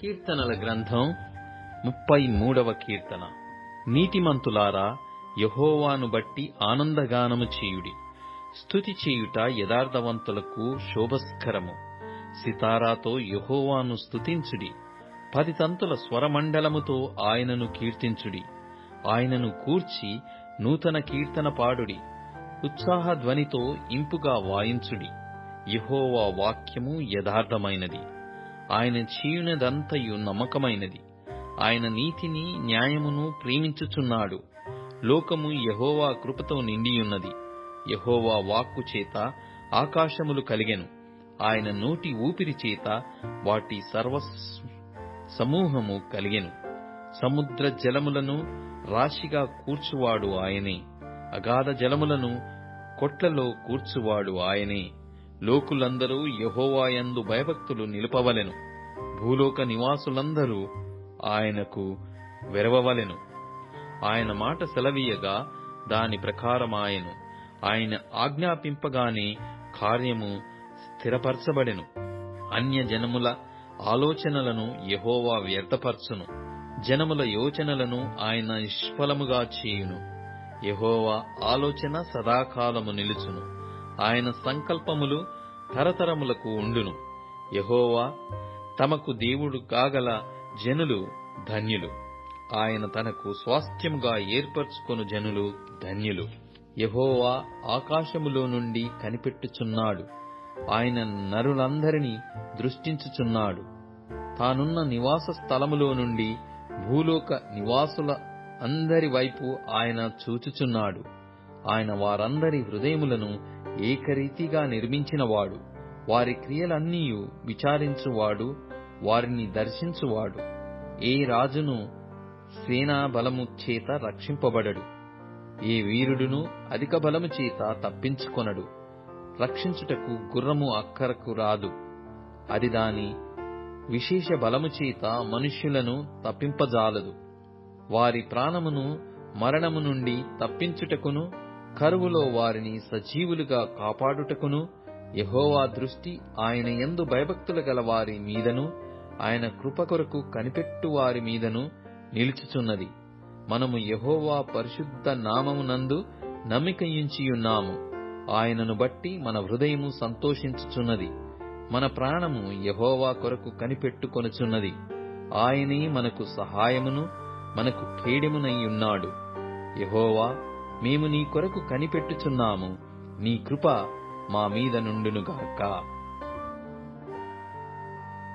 కీర్తనల గ్రంథం 33వ కీర్తన. నీతిమంతులారా, యెహోవాను బట్టి ఆనందగానము చేయుడి. స్తుతి చేయుట యథార్థవంతులకు శోభస్కరము. సితారాతో యెహోవాను స్తుతించుడి. 10 తంతుల స్వరమండలముతో ఆయనను కీర్తించుడి. ఆయనను కూర్చి నూతన కీర్తన పాడుడి. ఉత్సాహధ్వనితో ఇంపుగా వాయించుడి. యెహోవా వాక్యము యథార్థమైనది. ఆయన చేయునదంతయు నమ్మకమైనది. ఆయన నీతిని న్యాయమును ప్రేమించుచున్నాడు. లోకము యెహోవా కృపతో నిండియున్నది. యెహోవా వాక్కు చేత ఆకాశములు కలిగెను. ఆయన నోటి ఊపిరి చేత వాటి సర్వ సమూహము కలిగెను. సముద్ర జలములను రాశిగా కూర్చువాడు ఆయనే. అగాధ జలములను కొట్లలో కూర్చువాడు ఆయనే. లోకులందరూ యెహోవా యందు భయభక్తులు నిలుపవలెను. భూలోక నివాసులందరూ ఆయనకు వెరవవలెను. ఆయన మాట సెలవీయగా దాని ప్రకారమాయెను. ఆయన ఆజ్ఞాపింపగానే కార్యము స్థిరపరచబడెను. అన్య జనముల ఆలోచనలను యెహోవా వ్యర్థపరచును. జనముల యోచనలను ఆయన నిష్ఫలముగా చేయును. యెహోవా ఆలోచన సదాకాలము నిలుచును. ఆయన సంకల్పములు తరతరములకు ఉండును. యెహోవా తమకు దేవుడు కాగల జనులు ధన్యులు. ఆయన తనకు స్వాస్థ్యముగా ఏర్పరచుకొను జనులు ధన్యులు. యెహోవా ఆకాశములో నుండి కనిపెట్టుచున్నాడు. ఆయన నరులందరినీ దృష్టించుచున్నాడు. తానున్న నివాస స్థలములో నుండి భూలోక నివాసుల అందరి వైపు ఆయన చూచుచున్నాడు. ఆయన వారందరి హృదయములను ఏకరీతిగా నిర్మించినవాడు. వారి క్రియలన్నీయు విచారించువాడు, వారిని దర్శించువాడు. ఏ రాజును సేనా బలము చేత రక్షింపబడడు. ఏ వీరుడును అధిక బలము చేత తప్పించుకొనడు. రక్షించుటకు గుర్రము అక్కరకు రాదు. అది దాని విశేష బలము చేత మనుష్యులను తప్పింపజాలదు. వారి ప్రాణమును మరణము నుండి తప్పించుటకును, కరువులో వారిని సజీవులుగా కాపాడుటకును యెహోవా దృష్టి ఆయన యందు భయభక్తులు గల వారి మీదను, ఆయన కృప కొరకు కనిపెట్టు వారి మీదను నిలుచుచున్నది. మనము యెహోవా పరిశుద్ధ నామమునందు నమ్మికయుంచియున్నాము. ఆయనను బట్టి మన హృదయము సంతోషించుచున్నది. మన ప్రాణము యెహోవా కొరకు కనిపెట్టుకొనుచున్నది. ఆయనే మనకు సహాయమును మనకు కేడెమునయ్యున్నాడు. యెహోవా, మేము నీ కొరకు కనిపెట్టుచున్నాము. నీ కృప మా మీద నుండునుగాక.